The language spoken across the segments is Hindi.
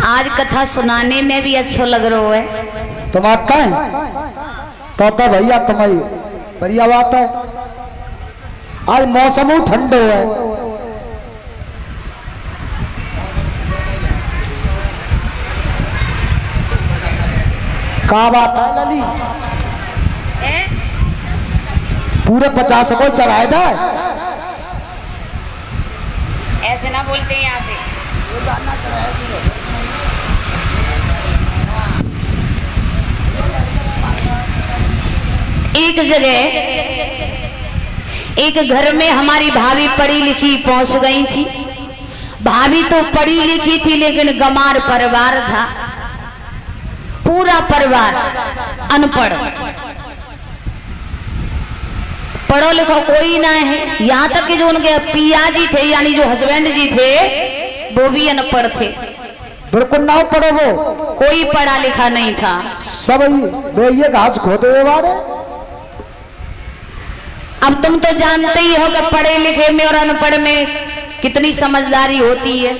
आज कथा सुनाने में भी अच्छा लग रहा है। तुम आता है तो भैया तुम्हारी बढ़िया बात है। आज मौसम ठंडो है। क्या बात है लली? पूरे 50 को चढ़ाए था। ऐसे ना बोलते यहाँ से। एक जगह एक घर में हमारी भाभी पढ़ी लिखी पहुंच गई थी। भाभी तो पढ़ी लिखी थी लेकिन गमार परिवार था, पूरा परिवार अनपढ़, पढ़ो लिखो कोई ना है। यहाँ तक कि जो उनके पिया जी थे यानी जो हस्बैंड जी थे वो भी अनपढ़ थे। बिल्कुल ना पढ़ो, वो कोई पढ़ा लिखा नहीं था। सब ये घास खोदे हुए बारे। अब तुम तो जानते ही हो कि पढ़े लिखे में और अनपढ़ में कितनी समझदारी होती है।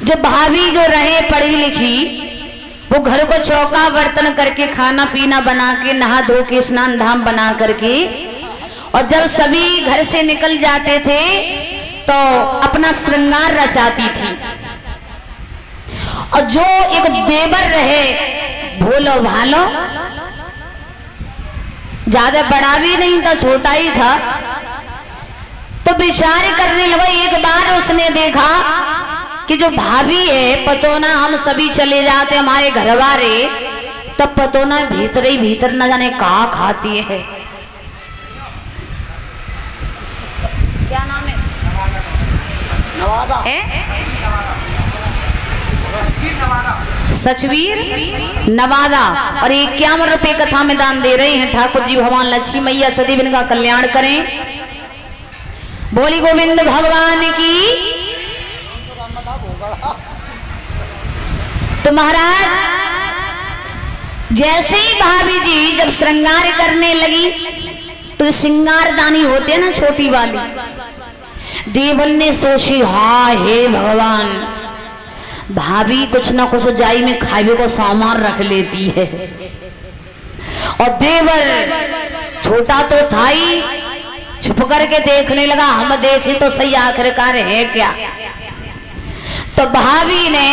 जो भाभी जो रहे पढ़ी लिखी वो घर को चौका बर्तन करके खाना पीना बना के नहा धो के स्नान धाम बना करके और जब सभी घर से निकल जाते थे तो अपना श्रृंगार रचाती थी। और जो एक देवर रहे भोलो भालो, ज्यादा बड़ा भी नहीं था छोटा ही था, तो विचार करने लगा। एक बार उसने देखा कि जो भाभी है पतोना हम सभी चले जाते हमारे घर वाले, तब पतोना भीतर ही भीतर न जाने कहा खाती है। क्या नाम है? सचवीर नवादा। और 51 रुपए कथा में दान दे रहे हैं। ठाकुर जी भगवान लक्ष्मी मैया सदैव इनका कल्याण करें। बोली गोविंद भगवान की। तो महाराज जैसे ही भाभी जी जब श्रृंगार करने लगी तो श्रृंगारदानी होते ना छोटी वाली, देवन ने सोची हाँ हे भगवान, भाभी कुछ ना कुछ जाई में खावे को सामान रख लेती है। और देवर छोटा तो था ही, छुप करके देखने लगा हम देखें तो सही आखिरकार है क्या। तो भाभी ने,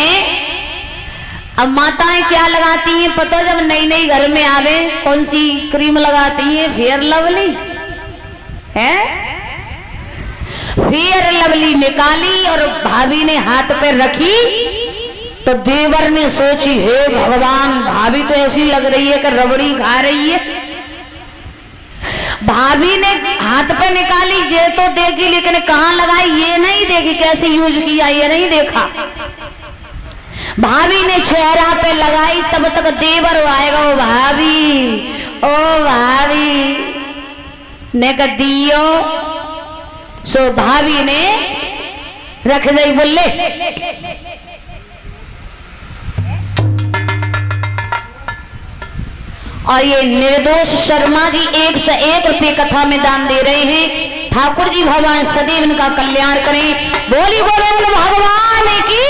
अब माताएं क्या लगाती हैं पता, जब नई नई घर में आवे कौन सी क्रीम लगाती हैं? फेयर लवली है। फेयर लवली निकाली और भाभी ने हाथ पे रखी तो देवर ने सोची हे भगवान, भाभी तो ऐसी लग रही है कि रबड़ी खा रही है। भाभी ने हाथ पे निकाली, ये तो देखी लेकिन कहाँ लगाई ये नहीं देखी, कैसे यूज किया ये नहीं देखा। भाभी ने चेहरा पे लगाई तब तक देवर आएगा, ओ भाभी ने कह दियो। सो भाभी ने रख दई, बोले और ये निर्दोष शर्मा जी 101 रुपये कथा में दान दे रहे हैं। ठाकुर जी भगवान सदैव इनका कल्याण करें। बोली गोविंद भगवान की।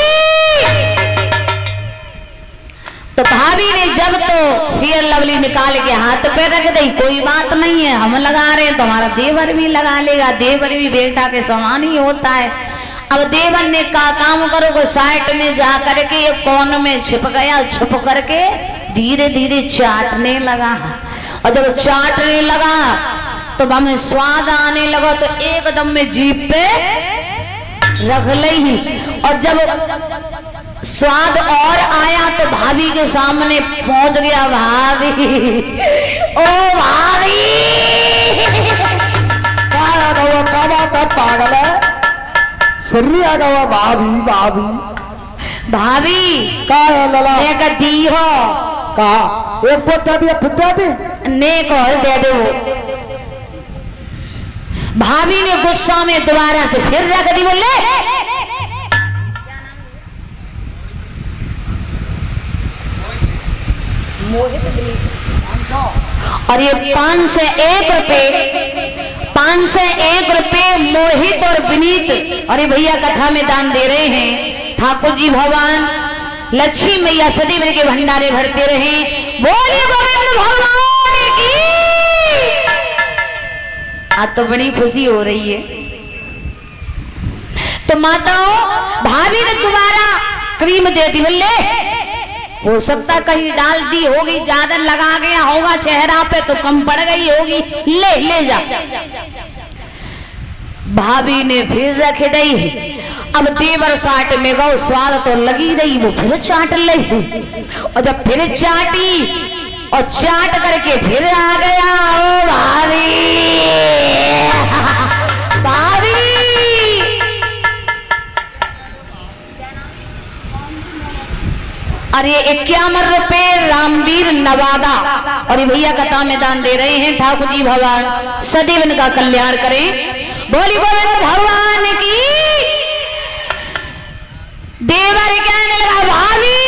तो भाभी ने जब तो फेयर लवली निकाल के हाथ पे रख दी, कोई बात नहीं है हम लगा रहे हैं तो हमारा देवर भी लगा लेगा, देवर भी बेटा के समान ही होता है। अब देवर ने कहा काम करो, को साइड में जा करके एक कोन में छिप गया, छुप करके धीरे धीरे चाटने लगा। और जब चाटने लगा तो हमें स्वाद आने लगा तो एकदम में जीभ पे रख ली। और जब स्वाद और आया तो भाभी के सामने पहुंच गया। भाभी, ओ भाभी, पागल है सरी आ गया। भाभी भाभी का लला दी हो का एक पोता दिया फिर दे नेक और दे दो। भाभी ने गुस्सा में दोबारा से फिर रख दी, बोले और ये 501 रुपए मोहित और विनीत और ये भैया कथा में दान दे रहे हैं। ठाकुर जी भगवान लक्ष्मी मैया सदैव के भंडारे भरते रहे। बोलिए गोविंद भगवान की। आज तो बड़ी खुशी हो रही है। तो माताओं, भाभी ने दोबारा क्रीम दे दी। बोले हो सकता कहीं डाल दी होगी, ज्यादा लगा गया होगा चेहरा पे तो कम पड़ गई होगी, ले ले जा। भाभी ने फिर रख दी। अब देवर साट में गौ स्वाद तो लगी रही, वो फिर चाट ले। और जब फिर चाटी और चाट करके फिर आ गया, ओ भाभी भाभी। अरे 51 रुपए रामवीर नवादा। और ये भैया कथा में दान दे रहे हैं। ठाकुर जी भगवान सदैव इनका कल्याण करें। बोली गोविंद भगवान की। देवर कहने लगा भाभी।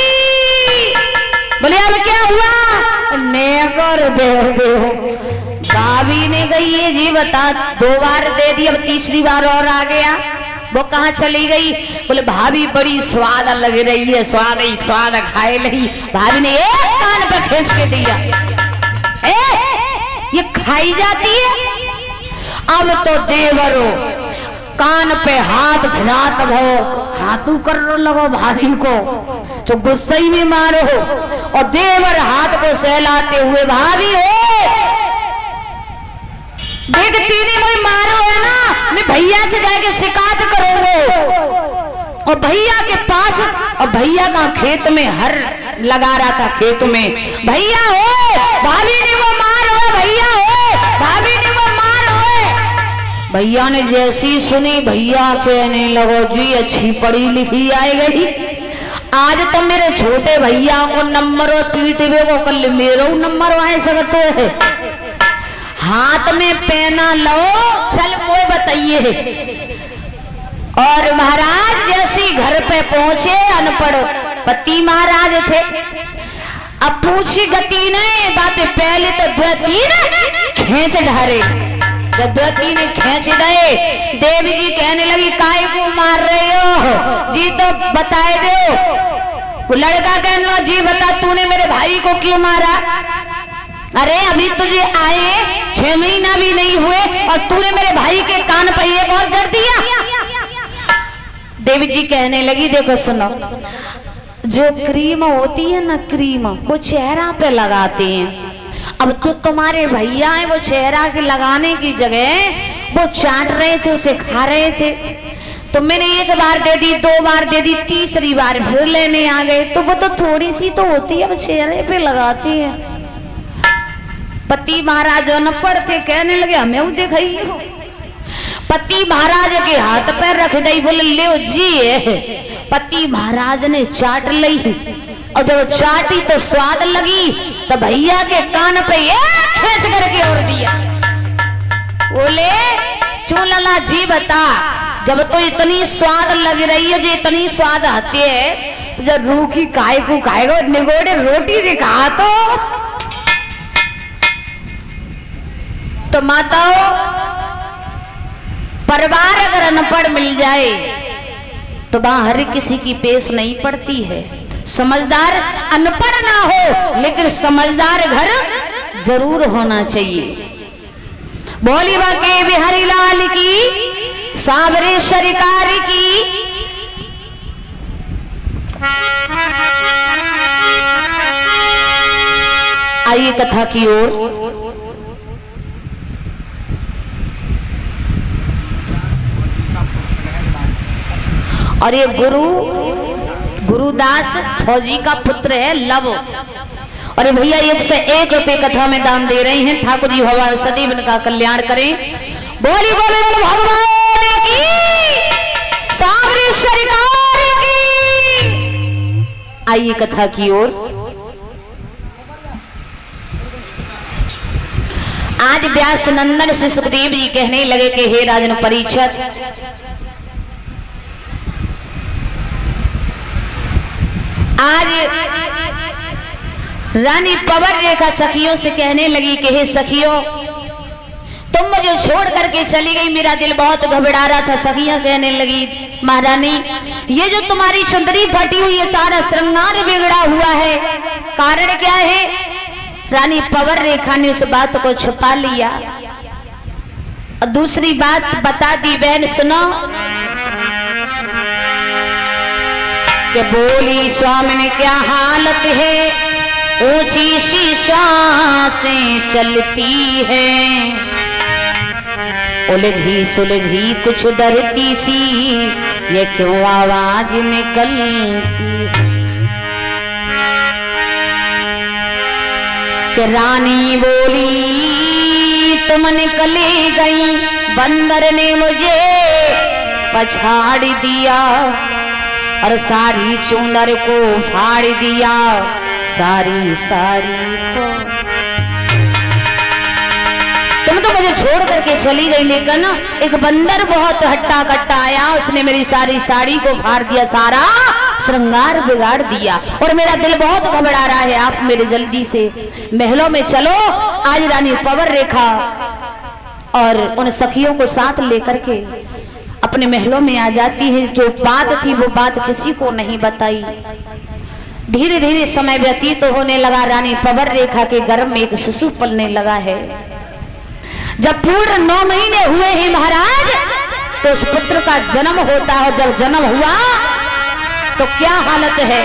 बोले अब क्या हुआ? नेकर दे दो। भाभी ने कही ये जी बता, 2 बार दे दी, अब तीसरी बार और आ गया। वो कहाँ चली गई? बोले भाभी बड़ी स्वाद लग रही है, स्वाद ही स्वाद खाए नहीं। भाभी ने एक कान पर खींच के दिया। ये खाई जाती है। अब तो देवरो कान पे हाथ फिरात भो, हाथू कर लगो भाभी को तो गुस्से में मारो। और देवर हाथ को सहलाते हुए भाभी हो देखती नहीं कोई मारो है ना, मैं भैया से जाके शिकायत करूंगा। और भैया के पास, और भैया का खेत में हर लगा रहा था, खेत में भैया हो भाभी ने वो मार हो, भैया हो भाभी ने वो मार हो। भैया ने जैसी सुनी, भैया कहने लगो जी अच्छी पढ़ी लिखी आई गई, आज तो मेरे छोटे भैया को नंबर और पीटवे को कल मेरा नंबर आए सकते है। हाथ में पेना लो, चल वो बताइए। और महाराज जैसी घर पे पहुंचे, अनपढ़ पति महाराज थे। अब पूछी गति ने बातें, पहले तो द्वती ने खींच ढारे। जब द्वती ने खींच गए, देवी जी कहने लगी काय को मार रहे हो जी, तो बताए दो। लड़का कहने लगा जी बता तूने मेरे भाई को क्यों मारा? अरे अभी तुझे आए 6 महीना भी नहीं हुए और तूने मेरे भाई के कान पर एक और जड़ दिया। देवी जी कहने लगी देखो सुनो, जो क्रीम होती है ना, क्रीम वो चेहरा पे लगाते हैं। अब तो तुम्हारे भैया है, वो चेहरा के लगाने की जगह वो चाट रहे थे, उसे खा रहे थे। तो मैंने 1 बार दे दी, 2 बार दे दी, तीसरी बार फिर लेने आ गए। तो वो तो थोड़ी सी तो होती है, वो चेहरे पे लगाती है। पति महाराज अनपढ़ थे, कहने लगे हमें वो दिखाई हो। पति महाराज के हाथ पैर रख दई, बोले ले जी। पति महाराज ने चाट ली और जब चाटी तो स्वाद लगी तो भैया के कान पे खींच करके और दिया। बोले चूलला जी बता, जब तो इतनी स्वाद लग रही है, जो इतनी स्वाद आती है, तो जब रूखी काय को खाएगा, निगोड़े रोटी दिखा तो माताओं, परिवार अगर अनपढ़ मिल जाए तो वहां हर किसी की पेश नहीं पड़ती है। समझदार अनपढ़ ना हो, लेकिन समझदार घर जरूर होना चाहिए। बोली बाके बिहारी लाल की, साबरे सरकार की। आइए कथा की ओर। और ये गुरुदास फौजी का पुत्र है लव। और ये भैया 101 रुपए कथा में दान दे रहे हैं। ठाकुर जी भगवान सदैव इनका कल्याण करें। बोली गोविंद भगवान की, साबरी सरकार की। आइए कथा की ओर। आज व्यास नंदन से सुखदेव जी कहने लगे कि हे राजन परीक्षित, आज रानी पवन रेखा सखियों से कहने लगी कि हे सखियों, तो तुम मुझे छोड़ करके चली गई, मेरा दिल बहुत घबरा रहा था। सखियां कहने लगी महारानी ये जो तुम्हारी चुंदरी फटी हुई है, सारा श्रृंगार बिगड़ा हुआ है, कारण क्या है? रानी पवर रेखा ने उस बात को छुपा लिया। और दूसरी बात बता दी बहन, सुनो कि बोली स्वामी ने क्या हालत है, ऊंची सी सांसें चलती है, उलझी सुलझी कुछ डरती सी, ये क्यों आवाज निकलती कि रानी बोली तुम निकली गई, बंदर ने मुझे पछाड़ दिया और सारी चुंदर को फाड़ दिया, सारी साड़ी को। तुम तो मुझे छोड़ करके चली गई, लेकिन एक बंदर बहुत हट्टा कट्टा आया, उसने मेरी सारी साड़ी को फाड़ दिया, सारा श्रृंगार बिगाड़ दिया और मेरा दिल बहुत घबरा रहा है। आप मेरे जल्दी से महलों में चलो। आज रानी पवर रेखा और उन सखियों को साथ लेकर के अपने महलों में आ जाती है। जो बात थी वो बात किसी को नहीं बताई। धीरे धीरे समय व्यतीत होने लगा। रानी पवर रेखा के गर्भ में एक शिशु पलने लगा है। जब पूर्ण 9 महीने हुए हैं महाराज, तो उस पुत्र का जन्म होता है। जब जन्म हुआ तो क्या हालत है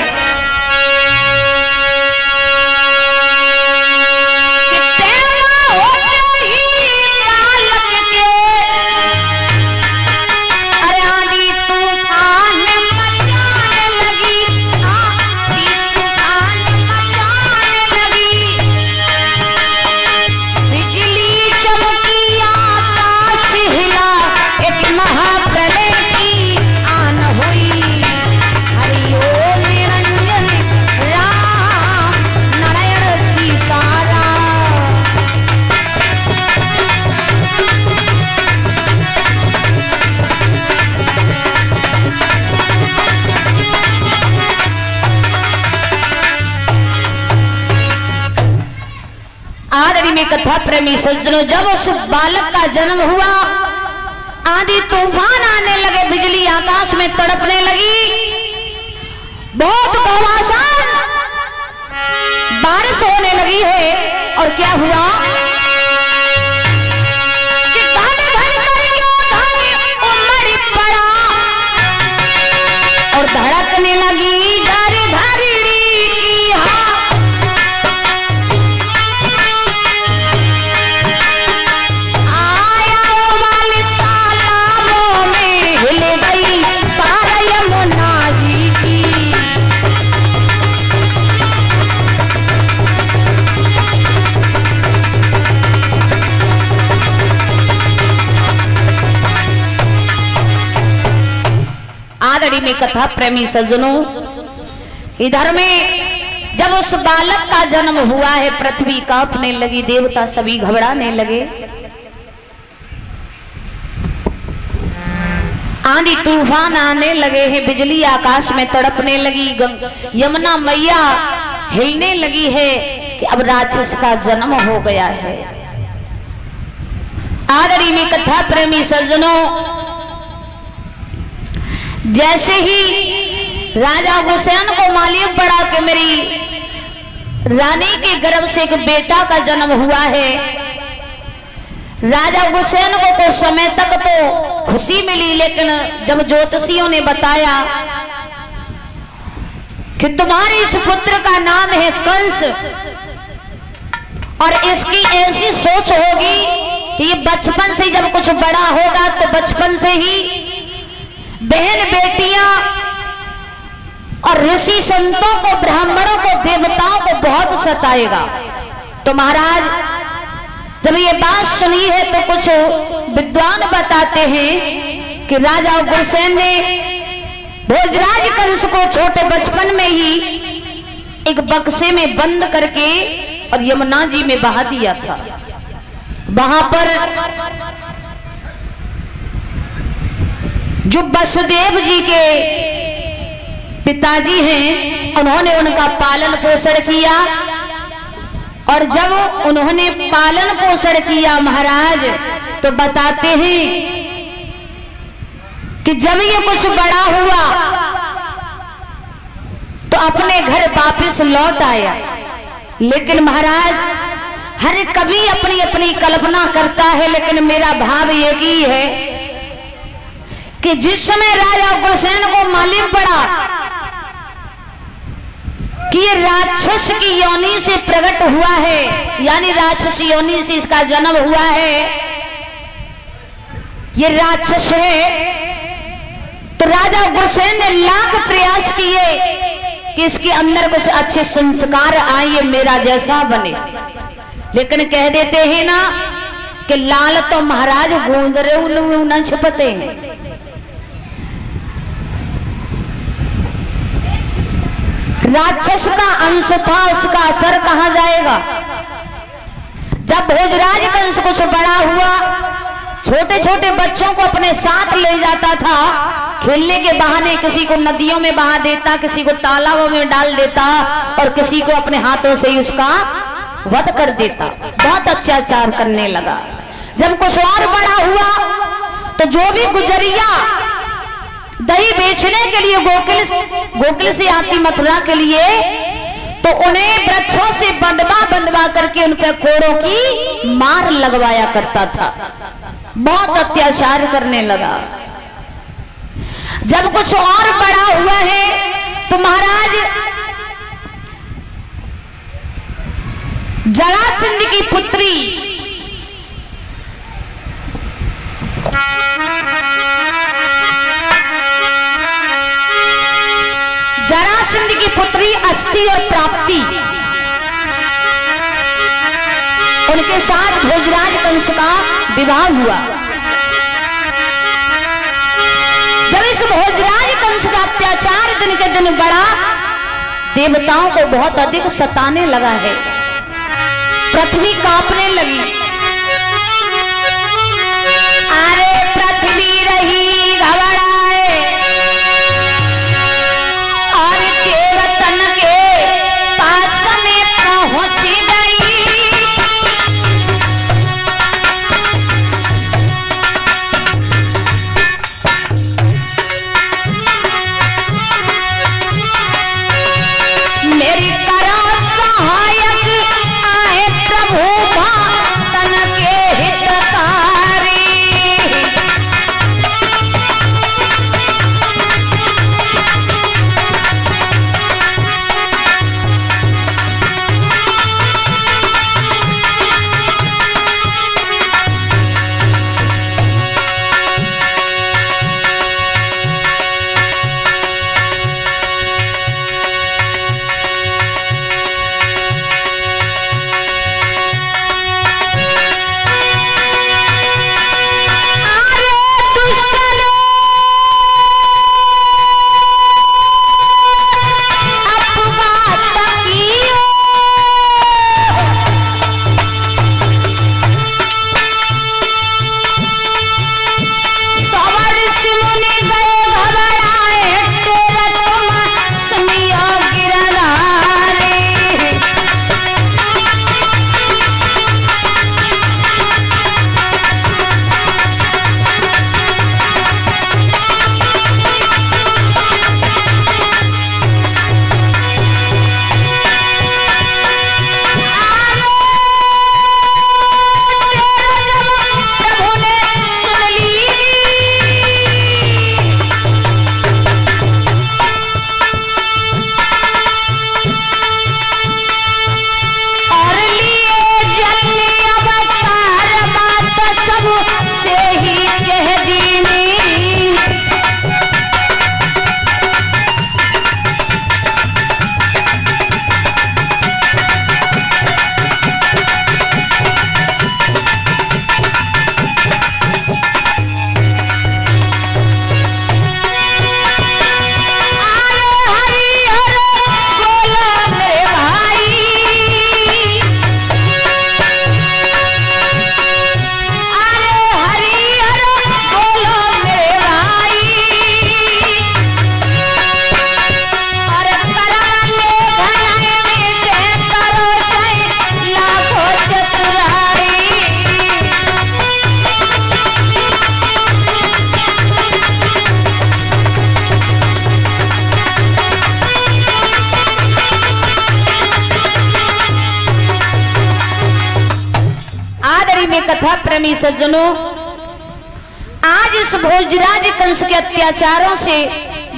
में कथा प्रेमी सज्जनों, जब उस बालक का जन्म हुआ, आंधी तूफान आने लगे, बिजली आकाश में तड़पने लगी, बहुत घमासान बारिश होने लगी है। और क्या हुआ कि धन धन करके धन उमड़ पड़ा और धड़कने लगी गारी धारी की। हाँ आदड़ी में कथा प्रेमी सज्जनों, इधर में जब उस बालक का जन्म हुआ है, पृथ्वी कांपने लगी, देवता सभी घबराने लगे, आंधी तूफान आने लगे हैं, बिजली आकाश में तड़पने लगी, यमुना मैया हिलने लगी है कि अब राक्षस का जन्म हो गया है। आदड़ी में कथा प्रेमी सज्जनों, जैसे ही राजा गुसैन को मालूम पड़ा कि मेरी रानी के गर्भ से एक बेटा का जन्म हुआ है, राजा गुसैन को कुछ समय तक तो खुशी मिली, लेकिन जब ज्योतिषियों ने बताया कि तुम्हारे इस पुत्र का नाम है कंस और इसकी ऐसी सोच होगी कि ये बचपन से जब कुछ बड़ा होगा तो बचपन से ही बहन बेटियां और ऋषि संतों को, ब्राह्मणों को, देवताओं को बहुत सताएगा। तो महाराज जब ये बात सुनी है तो कुछ विद्वान बताते हैं कि राजा उग्रसेन ने भोजराज कंस को छोटे बचपन में ही एक बक्से में बंद करके और यमुना जी में बहा दिया था। वहां पर जो वसुदेव जी के पिताजी हैं, उन्होंने उनका पालन पोषण किया और जब उन्होंने पालन पोषण किया महाराज, तो बताते हैं कि जब ये कुछ बड़ा हुआ तो अपने घर वापस लौट आया। लेकिन महाराज हर कभी अपनी अपनी कल्पना करता है, लेकिन मेरा भाव एक ही है कि जिस समय राजा उग्रसेन को मालूम पड़ा कि ये राक्षस की योनि से प्रकट हुआ है, यानी राक्षस योनि से इसका जन्म हुआ है, ये राक्षस है, तो राजा उग्रसेन ने लाख प्रयास किए कि इसके अंदर कुछ अच्छे संस्कार आए, ये मेरा जैसा बने। लेकिन कह देते हैं ना कि लाल तो महाराज गूंदरे न छिपते हैं। राक्षस का अंश था, उसका असर कहां जाएगा। जब भोजराज कंस कुछ बड़ा हुआ, छोटे छोटे बच्चों को अपने साथ ले जाता था, खेलने के बहाने किसी को नदियों में बहा देता, किसी को तालाबों में डाल देता और किसी को अपने हाथों से ही उसका वध कर देता। बहुत अत्याचार करने लगा। जब कुछ और बड़ा हुआ तो जो भी गुजरिया दही बेचने के लिए गोकुल से आती मथुरा के लिए, तो उन्हें वृक्षों से बंधवा करके उन पे कोड़ों की मार लगवाया करता था। बहुत अत्याचार करने लगा। जब कुछ और बड़ा हुआ है तो महाराज जरासंध की पुत्री अस्थि और प्राप्ति, उनके साथ भोजराज कंस का विवाह हुआ। जब इस भोजराज कंस का अत्याचार दिन के दिन बढ़ा, देवताओं को बहुत अधिक सताने लगा है। पृथ्वी कांपने लगी। अरे पृथ्वी रही घबराए और देवतन के पास में पहुंच गई। मेरी तरह सहायक आए प्रभु भक्तन प्रेमी सज्जनों, आज इस भोजराज कंस के अत्याचारों से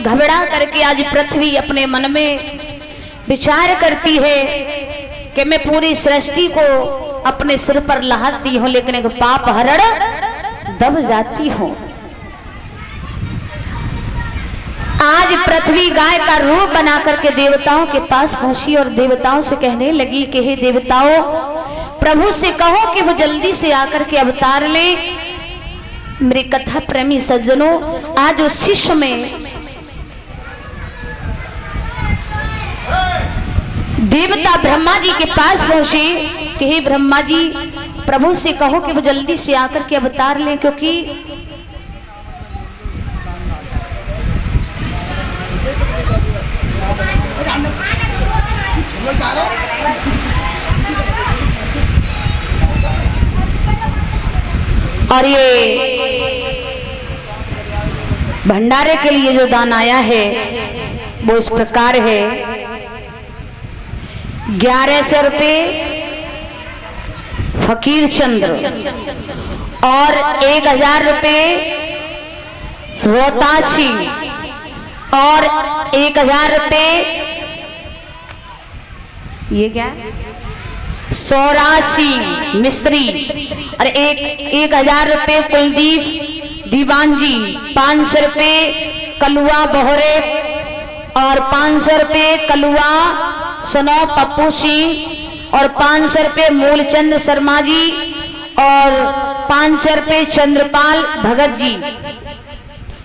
घबरा करके आज पृथ्वी अपने मन में विचार करती है कि मैं पूरी सृष्टि को अपने सिर पर लादती हूं, लेकिन एक पाप हरण दब जाती हूं। आज पृथ्वी गाय का रूप बना करके देवताओं के पास पहुंची और देवताओं से कहने लगी कि हे देवताओं, प्रभु से कहो कि वो जल्दी से आकर के अवतार ले। मेरी कथा प्रेमी सज्जनों, आज उस शिष्य में देवता ब्रह्मा जी के पास पहुंचे कि हे ब्रह्मा जी, प्रभु से कहो कि वो जल्दी से आकर के अवतार ले, क्योंकि और ये भंडारे के लिए जो दान आया है वो इस प्रकार है, 1100 रुपये फकीर चंद्र और 1000 रुपये रोतासी और 1000 रुपये ये क्या सौरासी मिस्त्री और 1000 रुपये कुलदीप दीवान जी, 500 रुपये कलुआ बोहरे और 500 रुपये कलुआ सनो पप्पू सिंह और 500 रुपये मूलचंद शर्मा जी और 500 रुपये चंद्रपाल भगत जी।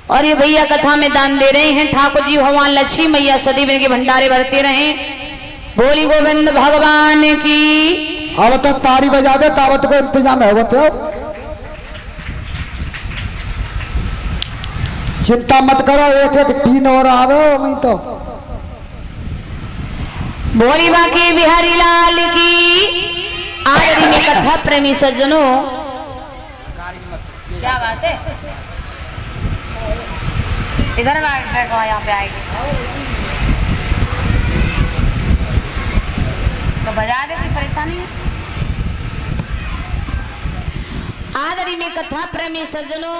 और ये भैया कथा में दान दे रहे हैं। ठाकुर जी भगवान लक्ष्मी मैया सदैव इनके भंडारे भरते रहे। बोली गोविंद भगवान की। अब तक तारी बजा दे, तावत को इंतजाम है वो तो। चिंता मत करो, एक एक टीन और आ रहे हो मैं तो। बोली बाकी बिहारी लाल की। आज में कथा प्रेमी सज्जनों, क्या बात है, इधर बैठो, यहाँ पे आएगी तो बजा दे, कोई परेशानी है। आदरी में कथा प्रेमी सज्जनों,